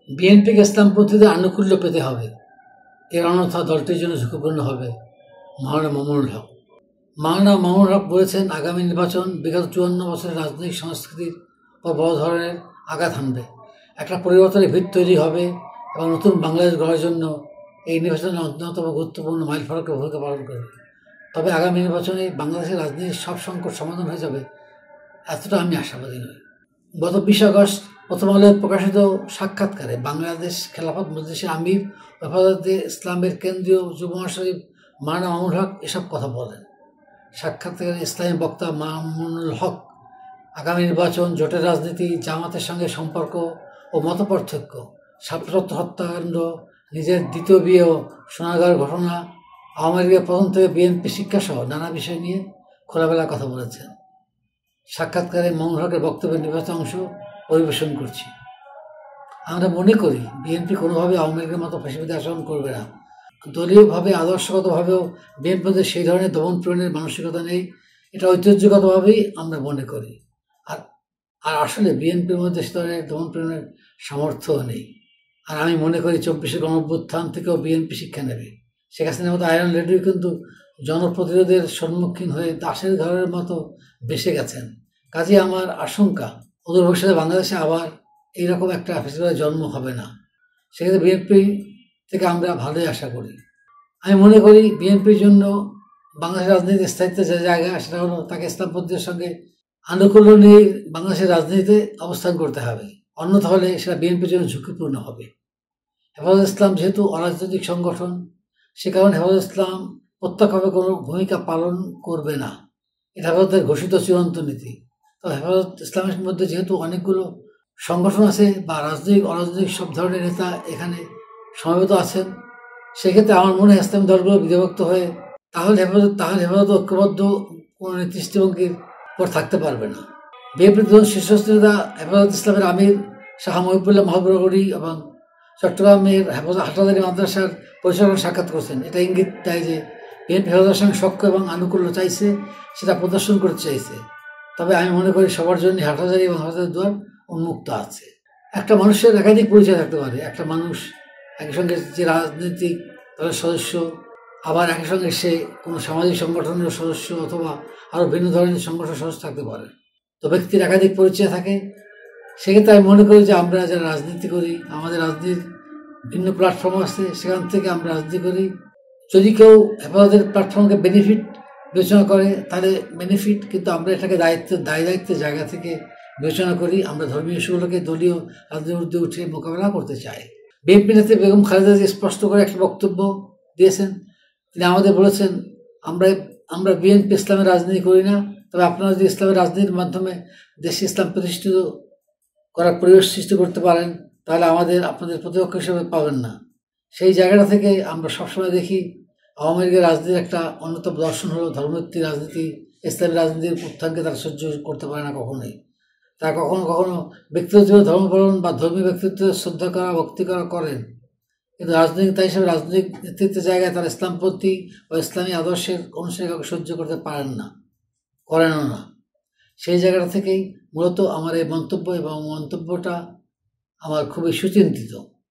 বিএনপিকে ইসলামপন্থীদের আনুকূল্য পেতে হবে, এর অন্যথা দলটির জন্য ঝুঁকিপূর্ণ হবে। মাওলানা মামুনুল হক বলেছেন, আগামী নির্বাচন বিগত 54 বছরের রাজনৈতিক সংস্কৃতির পর বড় ধরনের আঘাত হানবে। একটা পরিবর্তনের ভিত তৈরি হবে এবং নতুন বাংলাদেশ গড়ার জন্য এই নির্বাচনের অন্যতম গুরুত্বপূর্ণ মাইলফলকের ভূমিকা পালন করবে। তবে আগামী নির্বাচনে বাংলাদেশের রাজনীতির সব সংকট সমাধান হয়ে যাবে, এতটা আমি আশাবাদী নই। গত 20 আগস্ট প্রথম আলোয় প্রকাশিত সাক্ষাৎকারে বাংলাদেশ খেলাফত মজলিসের আমির হেফাজতে ইসলামের কেন্দ্রীয় যুগ্ম মহাসচিব মাওলানা মামুনুল হক এসব কথা বলেন। সাক্ষাৎকারে ইসলামী বক্তা মামুনুল হক আগামী নির্বাচন, জোটের রাজনীতি, জামাতের সঙ্গে সম্পর্ক ও মতপার্থক্য, ছাত্রছাত্র হত্যাকাণ্ড, নিজের দ্বিতীয় বিয়ে ও সোনারগাঁওয়ের ঘটনা, আওয়ামী লীগের প্রথম থেকে বিএনপি শিক্ষাসহ নানা বিষয় নিয়ে খোলামেলা কথা বলেছেন। সাক্ষাৎকারে মামুনুল হকের বক্তব্যের নির্বাচিত অংশ পরিবেশন করছি। আমরা মনে করি বিএনপি কোনোভাবে আওয়ামী লীগের মতো ফ্যাসিবাদী আচরণ করবে না। দলীয়ভাবে আদর্শগতভাবেও বিএনপিদের সেই ধরনের দমন পীড়নের মানসিকতা নেই, এটা ঐতিহ্যগতভাবেই আমরা মনে করি। আর আসলে বিএনপির মধ্যে সে ধরনের দমন পীড়নের সামর্থ্যও নেই। আর আমি মনে করি 24 গণঅভ্যুত্থান থেকেও বিএনপি শিক্ষা নেবে। শেখ হাসিনার মতো আয়রন লেডিও কিন্তু জনপ্রতিরোধের সম্মুখীন হয়ে দাসের ঘরের মতো বেসে গেছেন। কাজে আমার আশঙ্কা, অদূর ভবিষ্যতে বাংলাদেশে আবার এইরকম একটা ফেস্টিভ্যালের জন্ম হবে না। সেক্ষেত্রে বিএনপি থেকে আমরা ভালোই আশা করি। আমি মনে করি বিএনপির জন্য বাংলাদেশের রাজনীতির স্থায়িত্বের যে জায়গা, সেটা হলো তাকে ইসলামপন্থীদের সঙ্গে আনুকূল্য নিয়ে বাংলাদেশের রাজনীতিতে অবস্থান করতে হবে। অন্যথা হলে সেটা বিএনপির জন্য ঝুঁকিপূর্ণ হবে। হেফাজত ইসলাম যেহেতু অরাজনৈতিক সংগঠন, সে কারণে হেফাজত ইসলাম প্রত্যক্ষভাবে কোনো ভূমিকা পালন করবে না। এটা হেফাজতের ঘোষিত চূড়ান্ত নীতি। তো হেফাজত ইসলামের মধ্যে যেহেতু অনেকগুলো সংগঠন আছে বা রাজনৈতিক অরাজনৈতিক সব ধরনের নেতা এখানে সমবেত আছেন, সেক্ষেত্রে আমার মনে হয় ইসলামী দলগুলো বিভক্ত হয়ে তাহলে হেফাজত ঐক্যবদ্ধ কোনো দৃষ্টিভঙ্গির পর থাকতে পারবে না। বিএনপির দুজন শীর্ষস্থ নেতা হেফাজত ইসলামের আমির শাহ মহিবুল্লাহ মাহবুবরী এবং চট্টগ্রামের হাটাজারি মাদ্রাসার পরিচালক সাক্ষাৎ করছেন। এটা ইঙ্গিত দেয় যে বিএনপি হেফাজতের সঙ্গে সখ্য এবং আনুকূল্য চাইছে, সেটা প্রদর্শন করতে চাইছে। তবে আমি মনে করি সবার জন্য হাটাজারি এবং হেফাজতের দুয়ার উন্মুক্ত আছে। একটা মানুষের একাধিক পরিচয় থাকতে পারে। একটা মানুষ একই সঙ্গে যে রাজনৈতিক দলের সদস্য, আবার একই সঙ্গে সে কোনো সামাজিক সংগঠনের সদস্য অথবা আরও ভিন্ন ধরনের সংগঠনের সদস্য থাকতে পারে। তো ব্যক্তির একাধিক পরিচয় থাকে। সেক্ষেত্রে আমি মনে করি যে আমরা যারা রাজনীতি করি, আমাদের রাজনীতির ভিন্ন প্ল্যাটফর্ম আছে, সেখান থেকে আমরা রাজনীতি করি। যদি কেউ হেফাজতের প্ল্যাটফর্মকে বেনিফিট বিবেচনা করে তাহলে বেনিফিট, কিন্তু আমরা এটাকে দায়িত্বের জায়গা থেকে বিবেচনা করি। আমরা ধর্মীয় ইস্যুগুলোকে দলীয় রাজনীতির মধ্যে উঠে মোকাবেলা করতে চাই। বিএনপি নেত্রী বেগম খালেদা জিয়া স্পষ্ট করে একটা বক্তব্য দিয়েছেন। তিনি আমাদের বলেছেন, আমরা বিএনপি ইসলামের রাজনীতি করি না, তবে আপনারা যদি ইসলামের রাজনীতির মাধ্যমে দেশে ইসলাম প্রতিষ্ঠিত করার পরিবেশ সৃষ্টি করতে পারেন তাহলে আপনাদের প্রতিপক্ষ হিসেবে পাবেন না। সেই জায়গাটা থেকে আমরা সবসময় দেখি আওয়ামী লীগের রাজনীতির একটা অন্যতম দর্শন হলো ধর্মভিত্তিক রাজনীতি। ইসলামী রাজনীতির উত্থানকে তারা সহ্য করতে পারে না কখনোই। তারা কখনো কখনো ব্যক্তিগত ধর্ম পালন বা ধর্মীয় ব্যক্তিত্বের শ্রদ্ধা করা, ভক্তি করা করেন, কিন্তু রাজনৈতিক তাই হিসেবে রাজনৈতিক নেতৃত্বের জায়গায় তারা ইসলামপন্থী বা ইসলামী আদর্শের অনুসারী কাউকে সহ্য করতে পারেন না, করেনও না। সেই জায়গাটা থেকেই মূলত আমার এই মন্তব্য, এবং মন্তব্যটা আমার খুবই সুচিন্তিত।